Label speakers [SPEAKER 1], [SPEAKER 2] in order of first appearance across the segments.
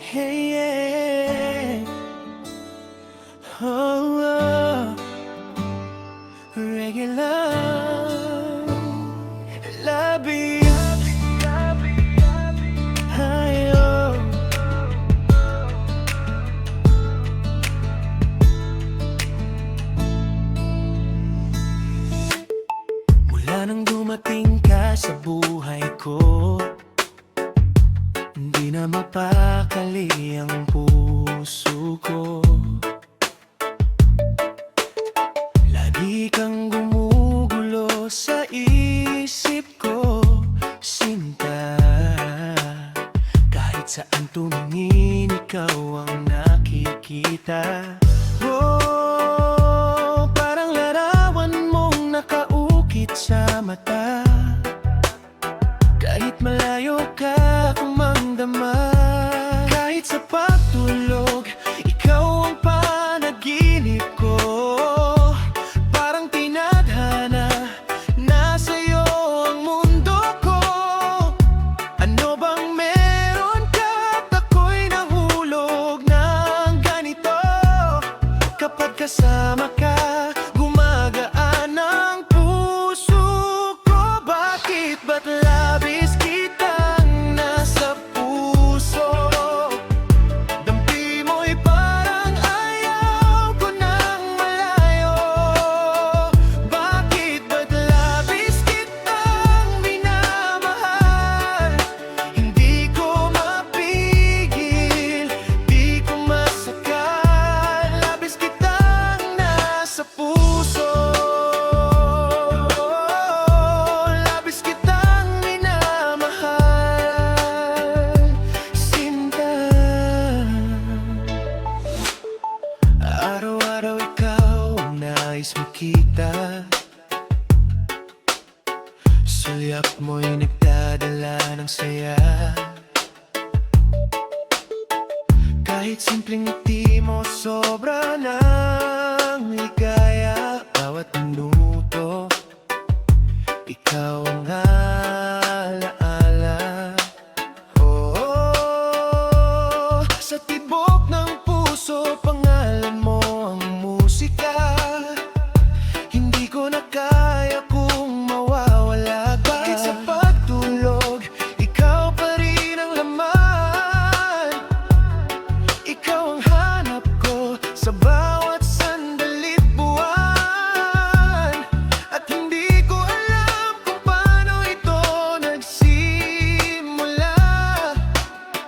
[SPEAKER 1] Hey, yeah. Oh, oh. Regular labi. Ay, oh. Mula nang dumating ka sa buhay ko, hindi na mapakali ang puso ko. Lagi kang gumugulo sa isip ko, Sinta. Kahit saan tumingin, ikaw ang nakikita. Oh, parang larawan mong nakaukit sa mata. Kahit malayo ka, kung mandama. Kahit sa pagtulog, ikaw ang panaginip ko. Parang tinadhana, nasa'yo ang mundo ko. Ano bang meron ka at ako'y nahulog ng ganito? Kapag kasama ka, gumagaan ang puso ko. Bakit ba't labis kitang nasa puso? Dampi mo'y parang ayaw ko nang malayo. Bakit ba't labis kitang minamahal? Hindi ko mapigil, di ko masakal. Labis kitang nasa puso. Labis kitang minamahal, Sinta. Araw-araw ikaw ang nais makita. Sulyap mo'y nagdadala ng saya. Kahit simpleng ngiti mo, sobra ng ligaya. Bawat minuto, ikaw ang alaala. Oh, sa tibok ng puso, pangalan mo ang musika. Hindi ko na kaya kung mawawala ka. Kahit sa pagtulog, ikaw pa rin ang laman. Ikaw ang hanap ko sa bawat sandali't buwan. At hindi ko alam kung paano ito nagsimula.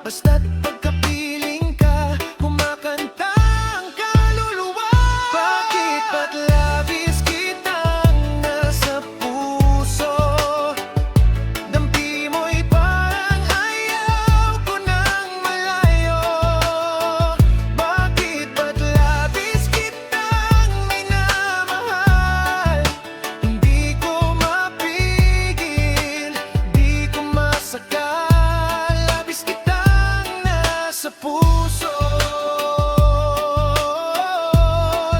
[SPEAKER 1] Basta't pagkapiling ka, kumakanta ang kaluluwa. Bakit ba't labis kitang nasa puso? Dampi mo'y parang ayaw ko nang malayo. Bakit ba't labis kitang minamahal? Hindi ko mapigil, di ko masakal. Labis kitang nasa puso.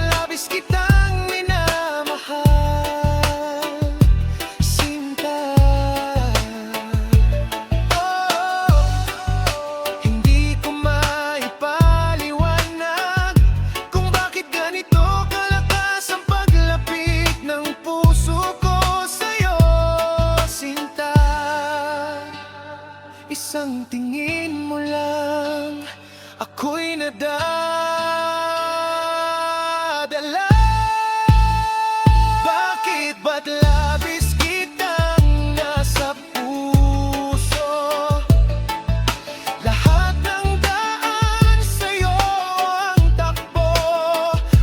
[SPEAKER 1] Labis kitang minamahal, Sinta. Oh, hindi ko maipaliwanag kung bakit ganito kalakas ang paglapit ng puso ko sa'yo, Sinta. Isang tingin mo lang, ako'y nadadala. Bakit ba't labis kitang nasa puso? Lahat ng daan sa'yo ang takbo.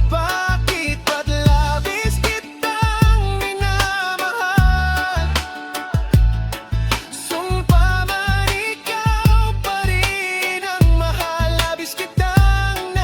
[SPEAKER 1] Bakit ba't labis kitang minamahal? Sumpa man ikaw pa rin ang mahal. Labis kitang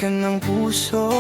[SPEAKER 1] ka ng puso.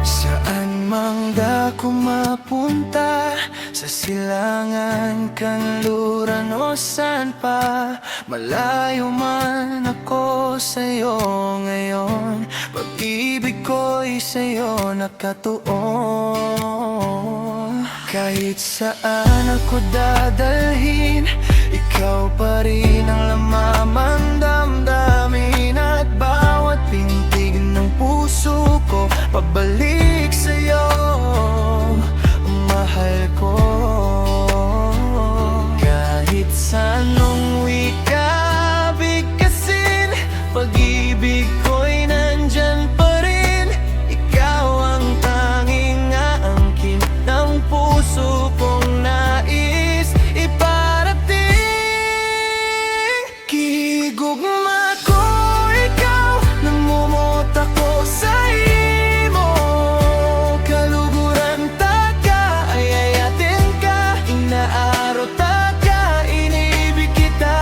[SPEAKER 1] Saan mang dako mapunta, sa silangan, kanluran o saan pa, malayo man ako sa'yo ngayon, pag-ibig ko'y sa'yo nakatuon. Kahit saan ako dadalhin, ikaw pa rin ang lamang damdamin, at bawat pintig ng puso ko pabalik sa'yo, mahal ko. Kahit sa anong wika bigkasin, pag-ibig ko'y nandyan pa rin. Ikaw ang tanging aangkin ng puso kong nais iparating. Gihigugma ko ikaw, namumot ako sa imo. Kaluguran ta ka, ayayatin ka, inaarot ta ka, iniibig kita.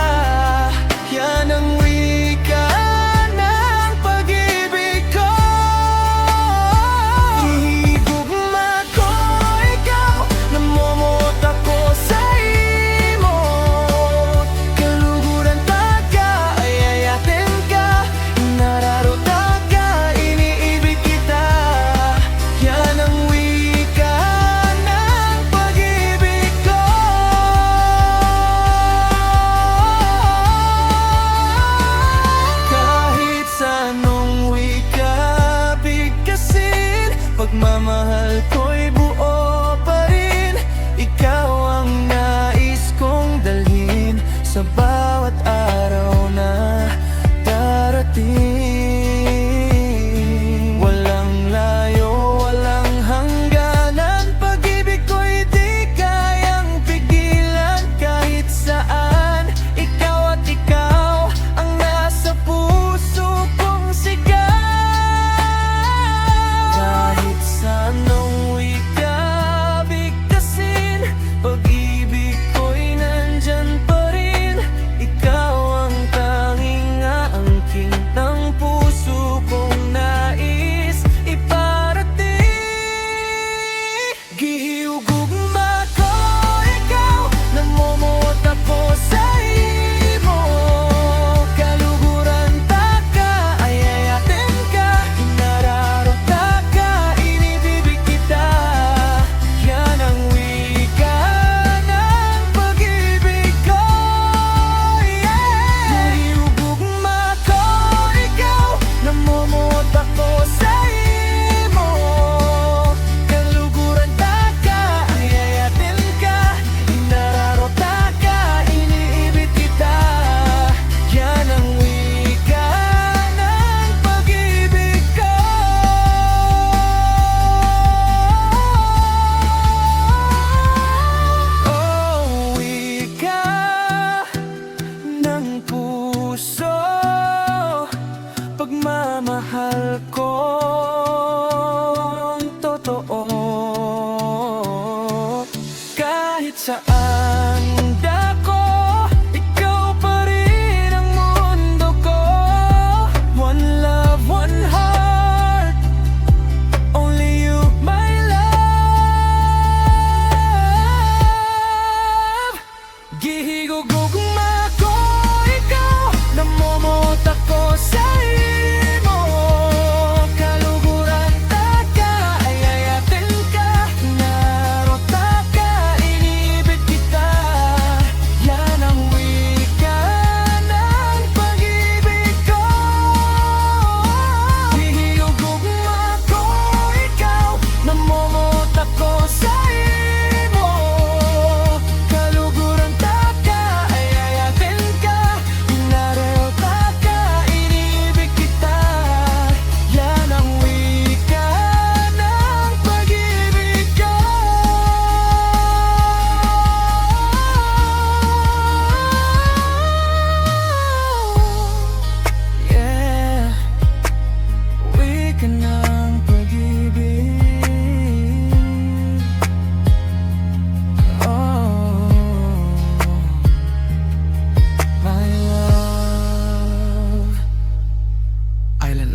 [SPEAKER 1] Yan ang wika ng pag-ibig ko. Gihigugma ko ikaw, namumot ako sa imo. Kaluguran ta ka, ayayatin ka, inararot ta ka, iniibig kita. Yan ang wika ng pag-ibig ko. Kahit sa anong wika bigkasin, pagmamahal ko'y buo pa rin. Ikaw ang nais kong dalhin sa bawat araw na darating. Walang layo, walang hangganan, pag-ibig ko'y di kayang pigilan. Kahit saan, ikaw at ikaw ang nasa puso kong sigaw. Kahit sa anong wika bigkasin, pag-ibig ko'y nandyan pa rin. Ikaw ang tanging aangkin ng puso kong nais iparating. Gihigugma ko ikaw, namumot ako sa imo. Kaluguran ta ka, ayayatin ka, inararot ta ka, inibibig kita. Yan ang wika ng pag-ibig ko. Gihigugma ko ikaw, namumot ako sa imo. Kaluguran ta ka, ayayatin ka, inararot ta ka, iniibig kita. Yan ang wika ng pag-ibig ko. Oh, wika ng puso, pagmamahal kong totoo. Kahit saan dako, ikaw pa rin ang mundo ko. One love, one heart, only you, my love. Gihigugma ko ikaw, namumot ako sa imo.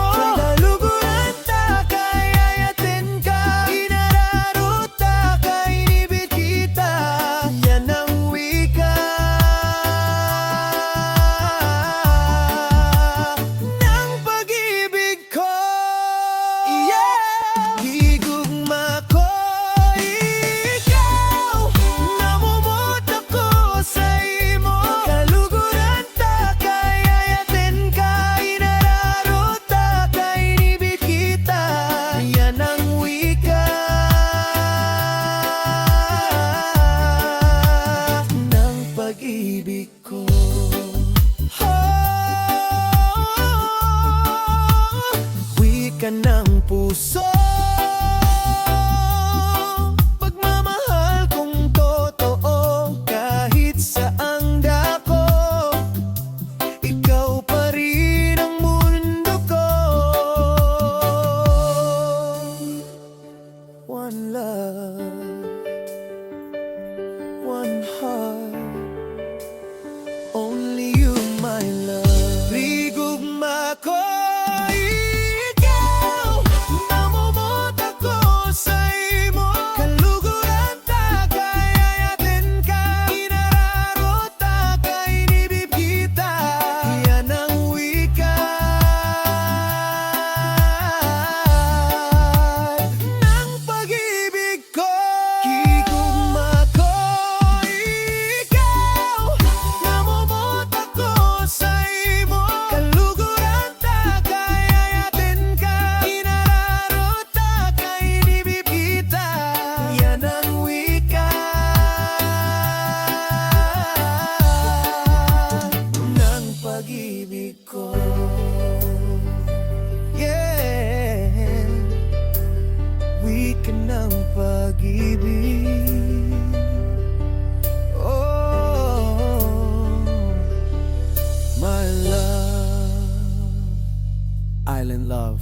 [SPEAKER 1] mo. Kadaluguran ta, kay ayatin ka. Inararuta, kay inibig kita. Yan ang wika ng pag-ibig ko. Yeah! Higugma ko, ikaw. Namumut ako sa imo.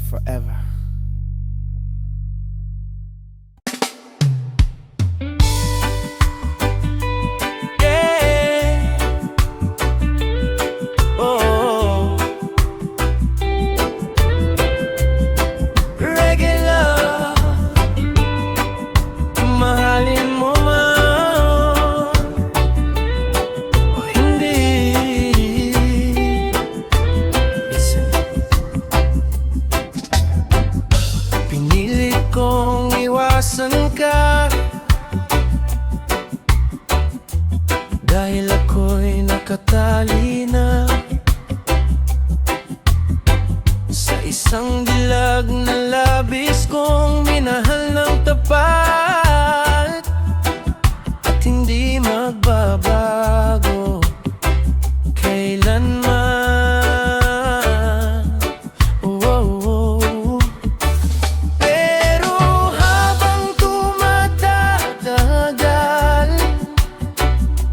[SPEAKER 1] forever. Dahil ako'y nakatali na sa isang dilag na labis kong minahal ng tapat at hindi magbabago kailanman. Pero habang tumatagal,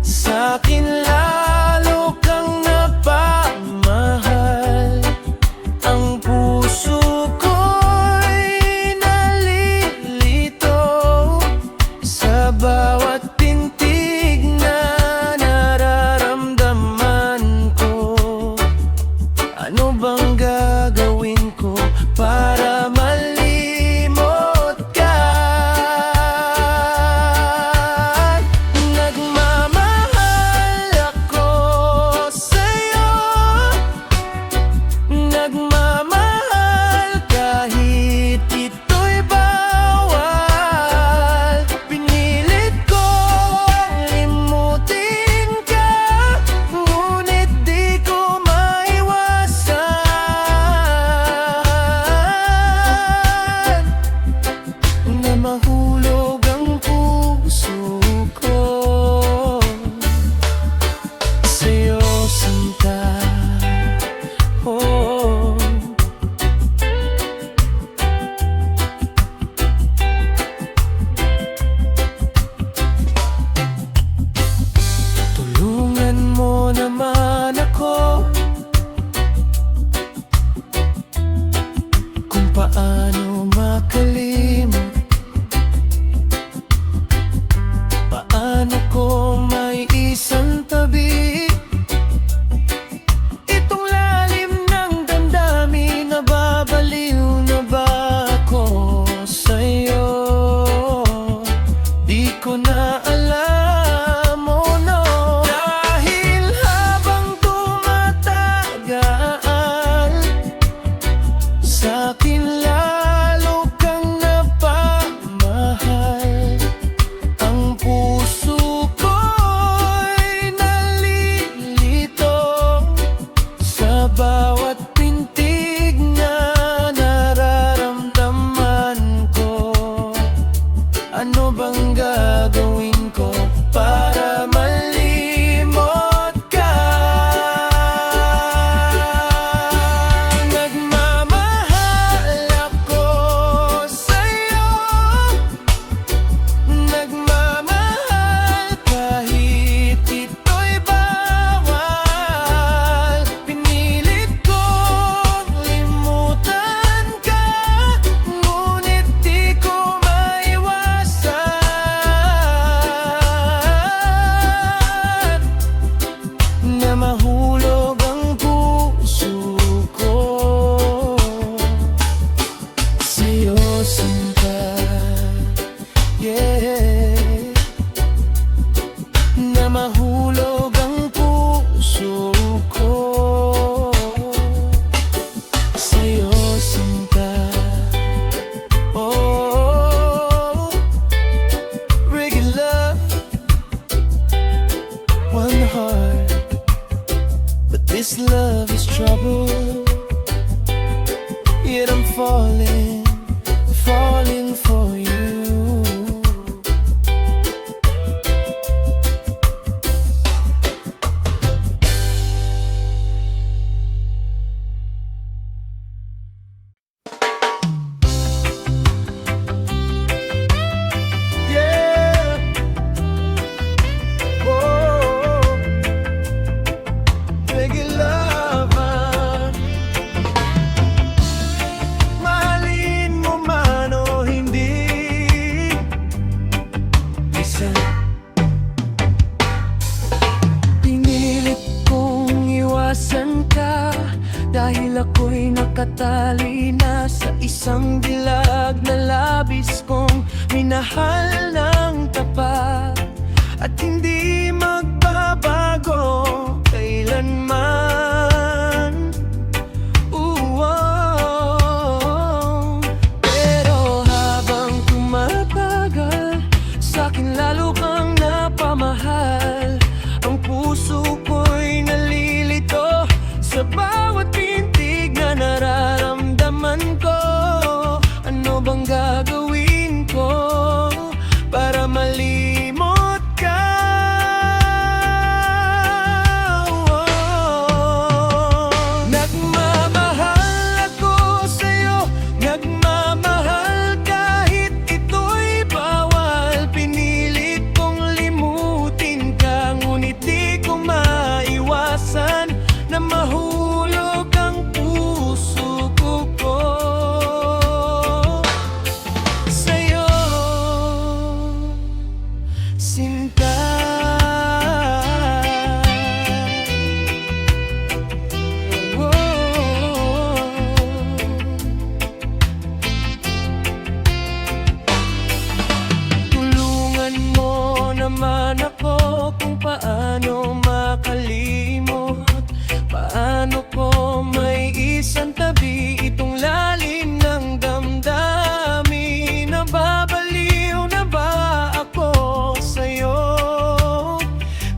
[SPEAKER 1] sa'kin lalo kang napamahal. Ang puso ko'y nalilito sa bawat tintig na nararamdaman ko. Ano bang gagawin ko para malimot ka? Nagmamahal ako sa'yo, nagmamahal kahit ito'y bawal. Pinilit kong limutin ka, ngunit di ko maiwasan na mahulog ang puso ko sa'yo, sinta. Oh, tulungan mo naman ako kung paano makalimot, paano ko may isang tabi itong lalim ng damdamin. Nababaliw na ba ako sa'yo? Di ko na alam, oh no. Dahil habang tumatagal, sa'kin lalo kang napamahal. Ang puso ko'y nalilito sa bawat pintig na nararamdaman ko. Ano bang gagawin ko para malimot ka? Nagmamahal ako sa'yo, nagmamahal kahit ito'y bawal. Pinilit kong limutan ka, ngunit di ko maiwasan na mahulog ang puso ko sa'yo, sinta. Yeah, na mahulog ang puso ko sa'yo, sinta. Oh, reggae love, one heart, but this love is trouble. Yet I'm falling, falling for you. Yeah. Oh, reggae lover, my nakatali na sa isang dilag na labis kong minahal ng tapat at hindi magbabago kailanman. Pero habang tumatagal, sa'kin lalo kang napamahal. Ang puso ko'y nalilito sa bawat pintig na nararamdaman ko. Ano bang gagawin ko para malimot ka? Nagmamahal ako sa'yo, nagmamahal kahit ito'y bawal. Pinilit kong limutin ka, ngunit di ko maiwasan na mahulog ang puso ko sa'yo, sinta. Tulungan mo naman ako kung paano makalimot. Paano ko may isang tabi itong lalim ng damdamin? Nababaliw na ba ako sa'yo?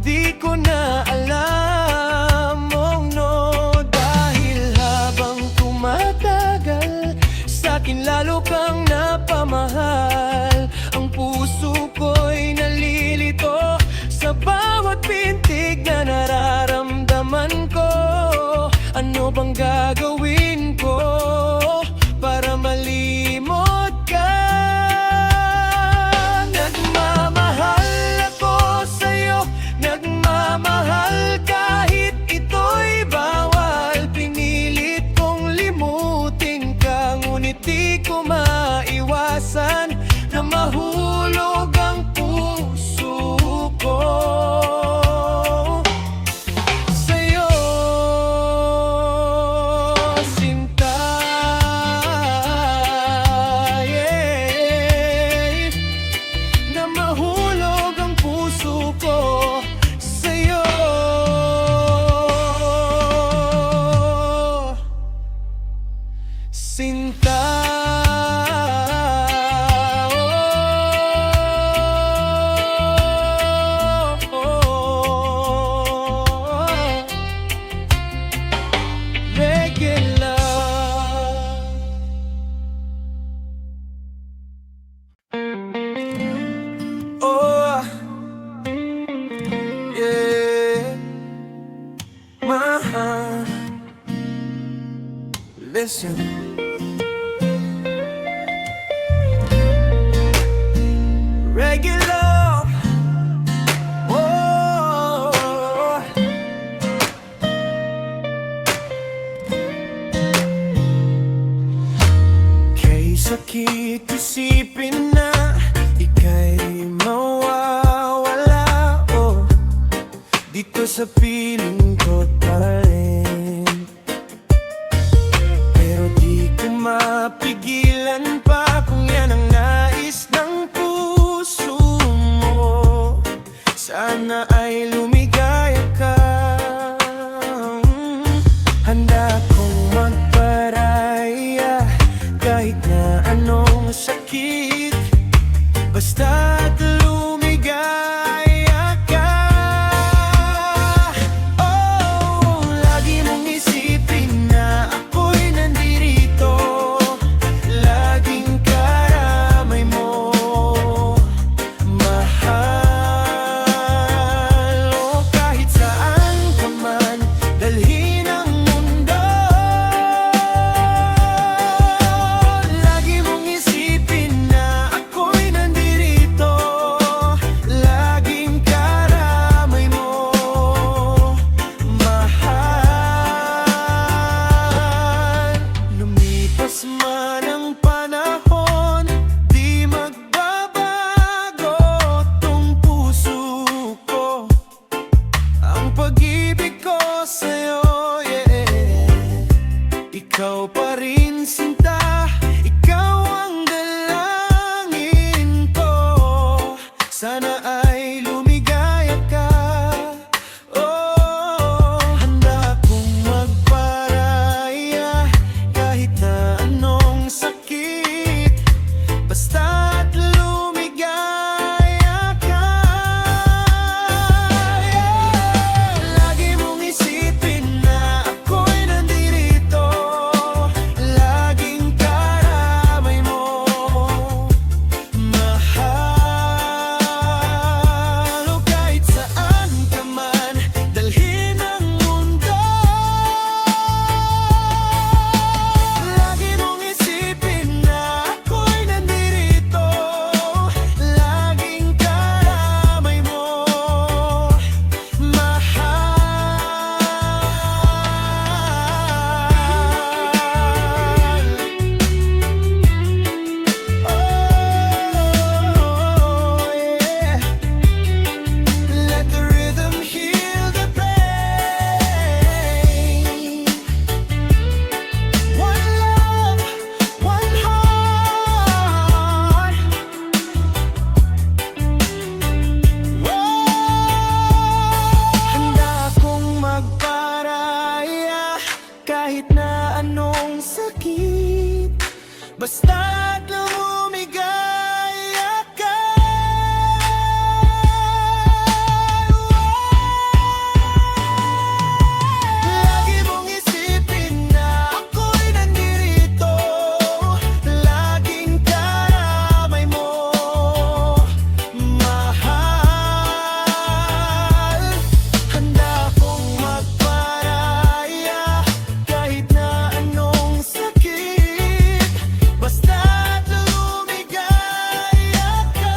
[SPEAKER 1] Di ko na alam, oh no. Dahil habang tumatagal, sa'kin lalo kang napamahal. Ang puso ko'y nalilito sa bawat pintig na nararamdaman ko. Ano bang gagawin ko para malimot ka? Nagmamahal ako sa'yo, nagmamahal kahit ito'y bawal. Pinilit kong limutin ka, ngunit di ko maiwasan na mahulog ang puso ko sa'yo, sinta. Yeah. Na mahulog ang puso ko sa'yo, sinta. Oh, yeah, listen. Regular, oh, kay sakit isipin na ika'y mawawala, oh, dito sa piling ko, darling. Pero di ko mapigilan pa kung yan ang nais ng puso mo. Sana ay lumigaya ka. Handa kong magparaya kahit na anong sakit, basta't lumigaya ka. Oh, lagi mong isipin na ako'y nandirito, laging karamay mo, mahal. Oh, kahit saan ka man dalhin ang mundo, lagi mong isipin na ako'y nandirito, laging karamay mo, mahal. Lumipas man ang panahon, di magbabago tong puso ko. Ang pag-ibig ko sa'yo, yeah, ikaw pa rin sinta. Ikaw ang dalangin ko, sana ay lumigaya ka. Oh, handa akong magparaya kahit na anong sakit, basta't lumigaya ka. Lagi mong isipin na ako'y nandirito, laging karamay mo, mahal. O kahit saan ka man dalhin ang mundo, lagi mong isipin na ako'y nandirito, laging karamay mo, mahal. Oh, yeah. Let the rhythm heal the pain. One love, one heart. Handa akong magparaya kahit na anong sakit, basta't lumigaya ka. Lagi mong isipin na ako'y nandirito, laging karamay mo, mahal. Handa akong magparaya kahit na anong sakit, basta't lumigaya ka.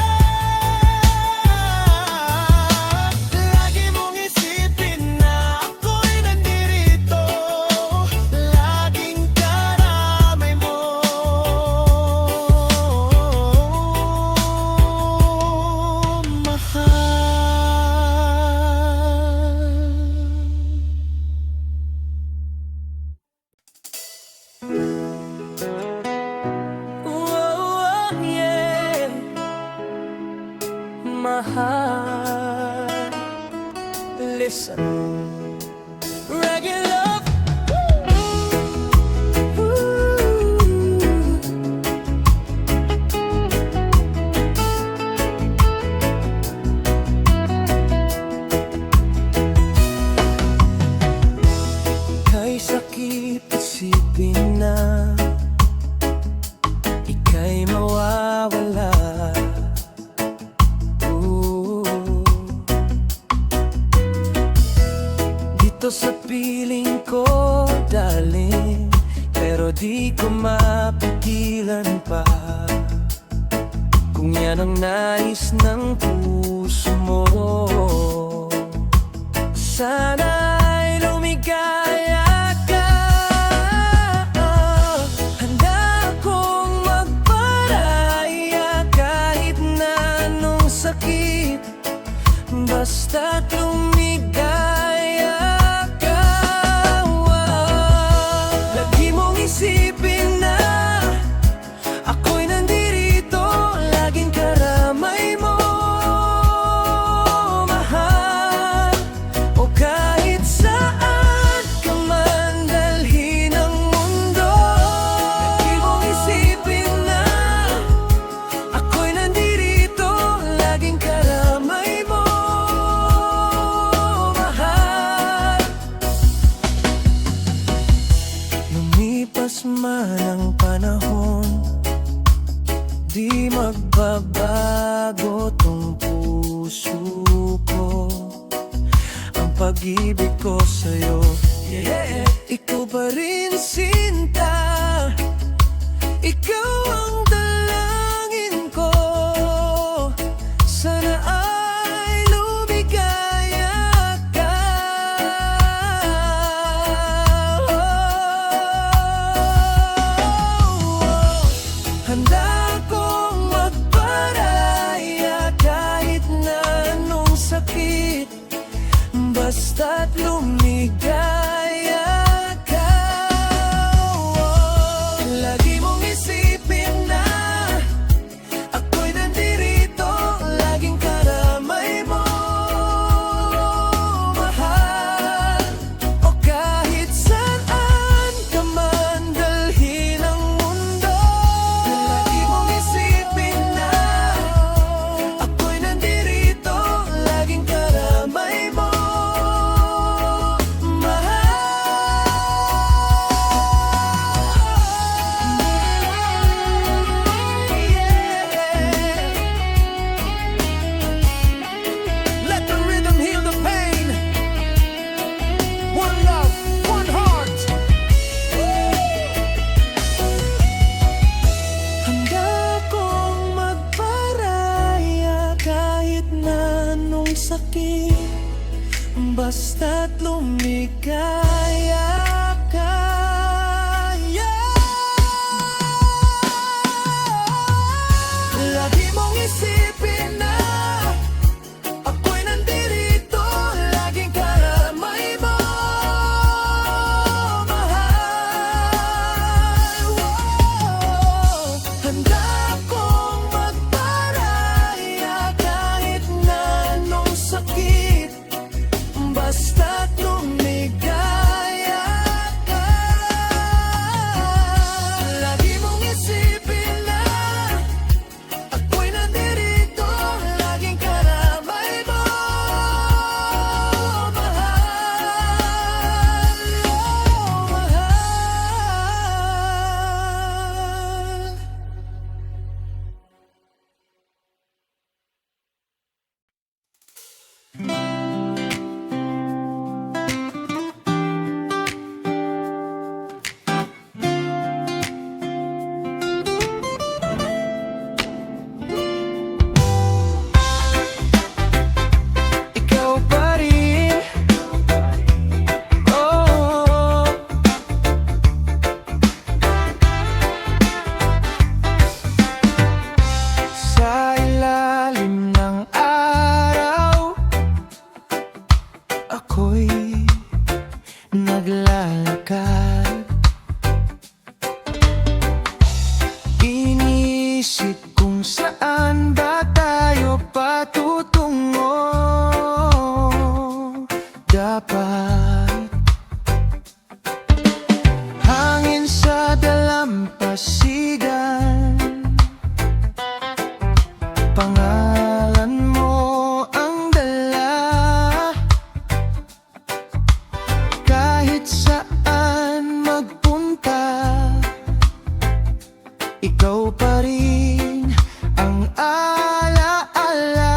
[SPEAKER 1] Lagi mong isipin na ako'y nandirito, laging karamay mo, mahal. Oh, yeah. Mahal. Listen. Reggae love. Kay sakit isipin na ika'y mawawala. Ooh. Dito sa piling ko, darling, pero di ko mapigilan pa. Kung yan ang nais ng puso mo, sana ay lumigaya ka. Handa akong magparaya kahit na anong sakit, basta't lumigaya ka. Lagi mong isipin na ako'y nandirito, laging karamay mo, mahal. O kahit saan ka man dalhin ang mundo, lagi mong isipin na ako'y nandirito, laging karamay mo, mahal. Lumipas man ang panahon, di magbabago tong puso ko. Ang pag-ibig ko sa'yo, yeah, ikaw pa rin sinta. Ikaw ang dalangin ko, sana ay lumigaya ka. Handa akong magparaya kahit na anong sakit, basta't lumigaya ka. basta't lumikaya ka. Lagi mong isipin na ako'y nandirito, laging karamay mo, mahal. Handa akong magparaya kahit na anong sakit, basta't lumigaya ka. Lagi mong isipin na ako'y nandirito, laging karamay mo, mahal. Ikaw pa rin, oh. Sa ilalim ng araw, ako'y naglalakad. Iniisip kung saan ba tayo patutungo. Dapat hangin sa dalampasigan, pangalan mo ang dala. Kahit saan magpunta, ikaw pa rin ang alaala.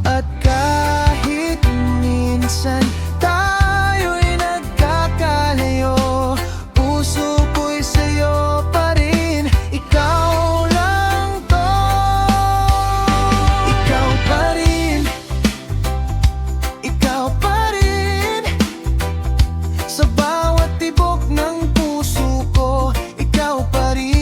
[SPEAKER 1] At kahit minsan tayo'y nagkakalayo, puso ko'y sa'yo pa rin. Ikaw lang to, ikaw pa rin, ikaw pa rin. Sa bawat tibok ng puso ko, ikaw pa rin.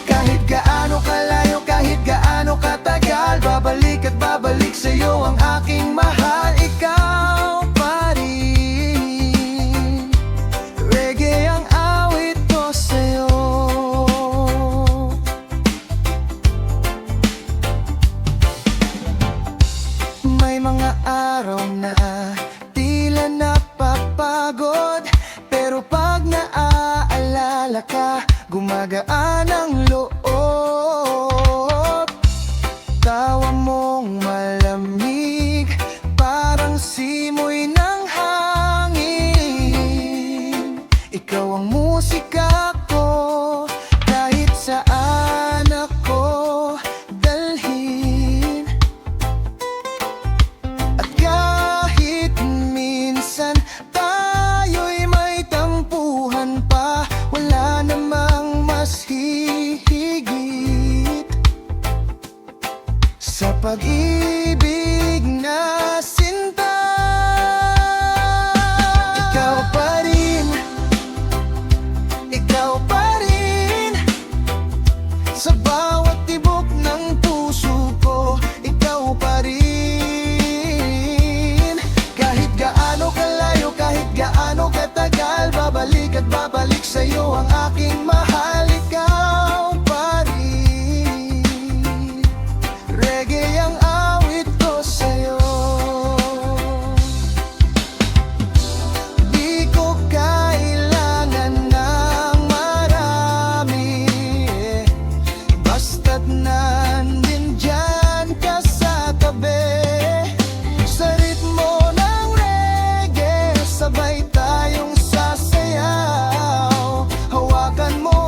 [SPEAKER 1] Kahit gaano kalayo, kahit gaano katagal, babalik at babalik sa'yo ang aking mahal. Ikaw pa rin. Reggae ang awit ko sa'yo. May mga araw na tila napapagod, pero pag naaalala ka, gumagaan ang loob. Tawa mong malamig, parang simoy ng hangin. Ikaw ang musika ko, kahit saan ako dalhin. At kahit minsan tayo'y may tampuhan pa, wala namang mas hihigit sa pag-ibig na sinta. Ikaw pa rin, ikaw pa rin. Sa bawat tibok ng puso ko, ikaw pa rin. Kahit gaano kalayo, kahit gaano katagal, babalik at babalik sa'yo ang aking mahal. Ikaw pa rin. Reggae ang awit ko sa'yo. Di ko kailangan ng marami, basta't nandin dyan ka sa tabi. Sa ritmo ng reggae, sabay tayong sasayaw. Hawakan mo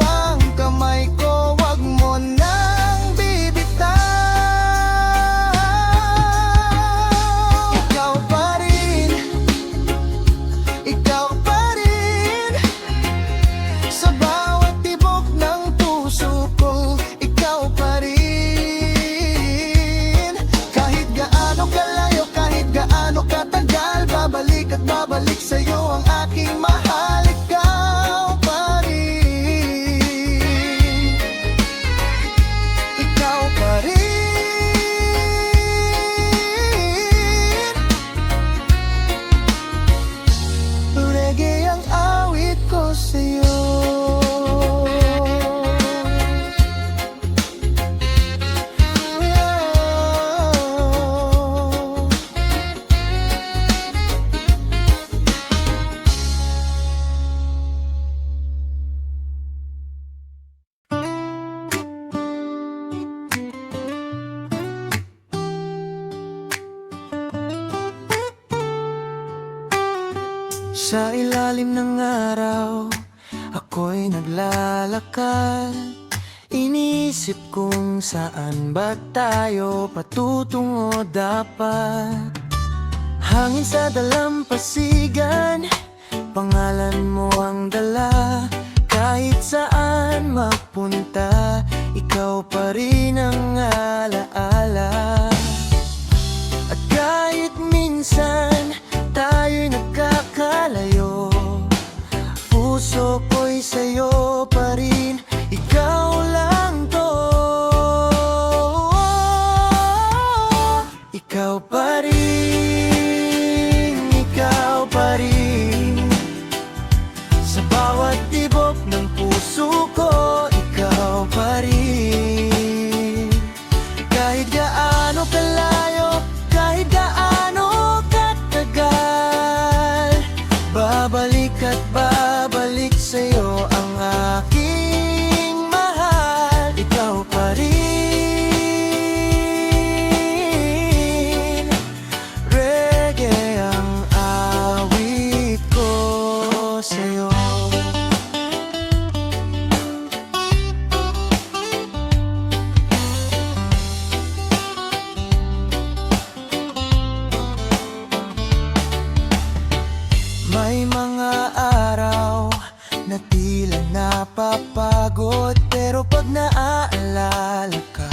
[SPEAKER 1] sa'yo ang aking mahal, ikaw pa rin. Ikaw pa rin. Reggae ang awit ko sa'yo. Sa ilalim ng araw, ako'y naglalakad. Iniisip kung saan ba tayo patutungo dapat. Hangin sa dalampasigan, pangalan mo ang dala. Kahit saan mapunta, ikaw pa rin ang alaala. At kahit minsan tayo'y nagkakalayo, puso ko'y sa'yo pa rin, ikaw lang to. Ikaw pa rin, ikaw pa rin. Sa bawat tibok ng puso ko, ikaw pa rin. Kahit gaano kalayo, kahit gaano katagal, babalik at babalik sa'yo ang aking mahal. Ikaw pa rin. Reggae ang awit ko sa'yo. May mga araw na tila napapagod, pero pag naaalala ka,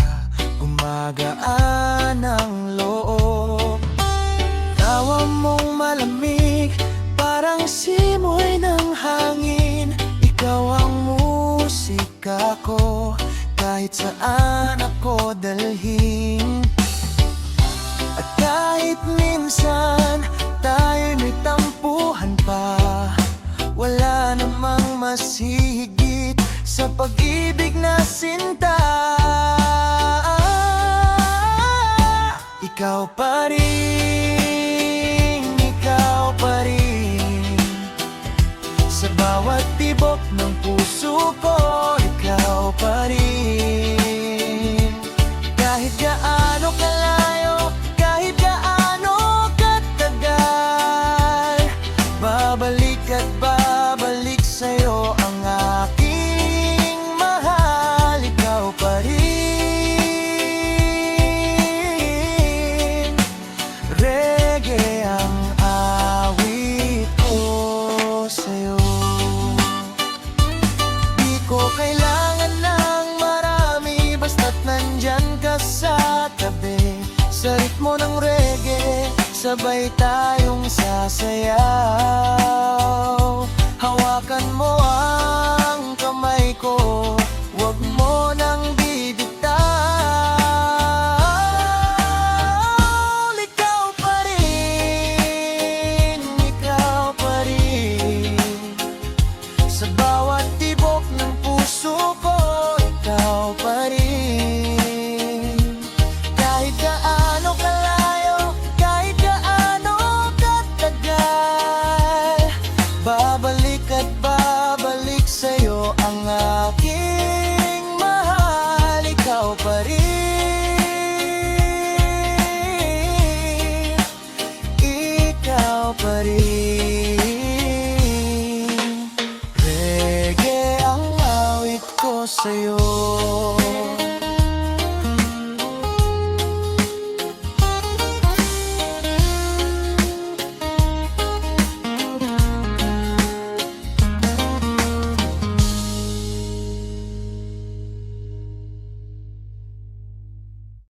[SPEAKER 1] gumagaan ang loob. Tawa mong malamig, parang simoy ng hangin. Ikaw ang musika ko, kahit saan ako dalhin. At kahit minsan tayo'y may tampuhan pa, wala namang mas higit sa pag-ibig na sinta. Ikaw pa rin, ikaw pa rin. Sa bawat tibok ng puso ko, ikaw pa rin. Kahit gaano kalayo, kahit gaano katagal, babalik at babalik sa'yo ang aking mahal. Ikaw pa rin. Reggae ang awit ko sa'yo. Di ko kailangan ng marami, basta't nandyan ka sa tabi. Sa ritmo ng reggae, sabay tayong sasayaw. Hawakan mo ang kamay ko, wag mo nang bibitawan.